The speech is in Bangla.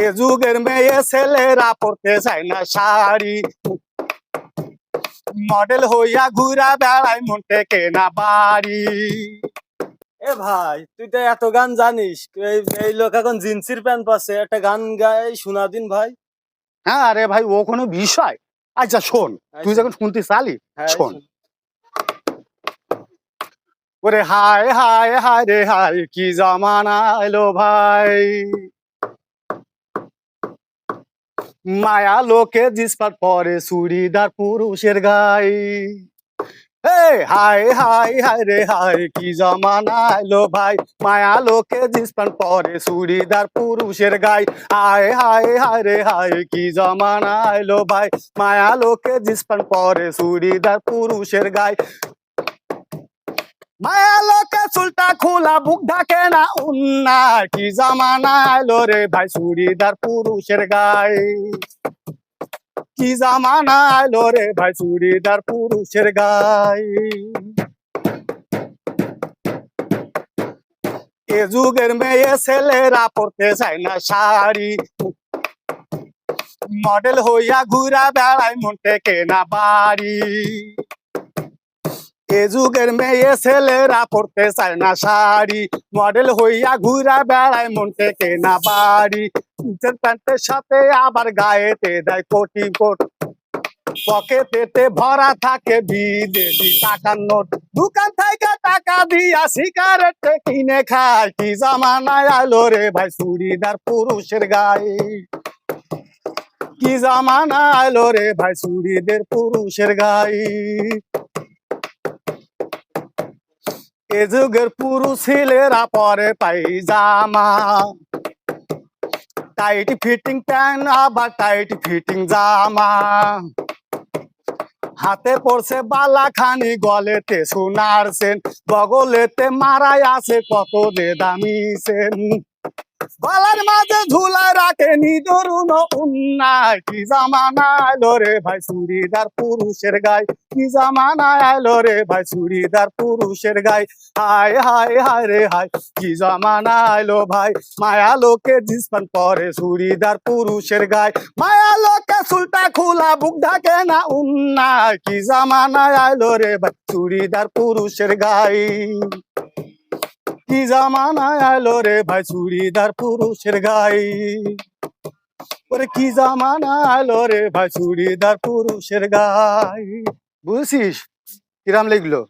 এ যুগের মেয়ে ছেলেরা পড়তে চায় না শাড়ি, মডেল হইয়া ঘুরা বেড়ায় মন টেকে না বাড়ি। এ ভাই তুই তো এত গান জানিস, এই লোক এখন জিন্সির প্যান্ট পাচ্ছে, একটা গান গায়ে শোনা দিন ভাই। হ্যাঁ আরে ভাই ও কোনো বিষয়? আচ্ছা শোন, তুই আচ্ছা, যখন শুনতে চালি হ্যাঁ শোন। ওরে হায় হায় হায় রে হায় কি জামানা এলো ভাই, মায়া লোকে জিসপাট পরে চুড়িদার পুরুষের গায়ে। হায় হায় হায় রে হায় কি জামানা এলো ভাই, মায়া লোকে জিন্স প্যান্ট পরে চুড়িদার পুরুষের গায়ে। হায় হায় হায় রে হায় কি জামানা এলো ভাই, মায়া লোকে জিন্স প্যান্ট পরে চুড়িদার পুরুষের গায়ে। মায়া লোকে চুলটা খোলা বুক ঢাকে না উন্না, কি জামানা এলো রে ভাই চুড়িদার পুরুষের গায়ে। কি জামানা এলো রে ভাই চুড়িদার পুরুষের গায়ে। এ যুগের মেয়ে ছেলেরা পড়তে চায় না শাড়ি, মডেল হইয়া ঘুরা বেড়ায় মন টেকে না বাড়ি। এ যুগের মেয়ে ছেলেরা পড়তে চায় না শাড়ি, মডেল হইয়া ঘুরা বেড়ায় মন টেকে না বাড়ি। জিন্সের প্যান্টের সাথে আবার গায়েতে দেয় কোটি কোট, পকেটেতে ভরা থাকে বিদেশি টাকার নোট। দোকান থেকে টাকা দিয়া সিগারেট কিনে খায়, কি জামানায় আলো রে ভাই চুড়িদার পুরুষের গায়ে। কি জামানা আলো রে ভাই চুড়িদার পুরুষের গায়ে। এ যুগের পুরুষ ছেলেরা পরে পায়জামা, টাইট ফিটিং প্যান্ট আবার টাইট ফিটিং জামা। হাতে পড়ছে বালা খানি, গলেতে সোনার সেন, বগলেতে মারাই আছে কত যে দামি সেন। গলার মাঝে ঝুলা রাখে নিদরুন উন্নায়, কি জামানা এলো রে ভাই চুড়িদার পুরুষের গায়ে। কি জামানা এলো রে ভাই চুড়িদার পুরুষের গায়ে। হায় হায় হায় রে হায় কি জামানা এলো ভাই, মায়া লোকে জিন্স প্যান্ট পরে চুড়িদার পুরুষের গায়ে। মায়া লোকে চুলটা খোলা বুক ঢাকে না উন্নায়, কি জামানা এলো রে ভাই চুড়িদার পুরুষের গায়ে। কি জামানা এলো রে ভাই চুড়িদার পুরুষের গায়ে। ওরে কি জামানা এলো রে ভাই চুড়িদার পুরুষের গায়ে। বুঝছিস কিরাম লিখলো?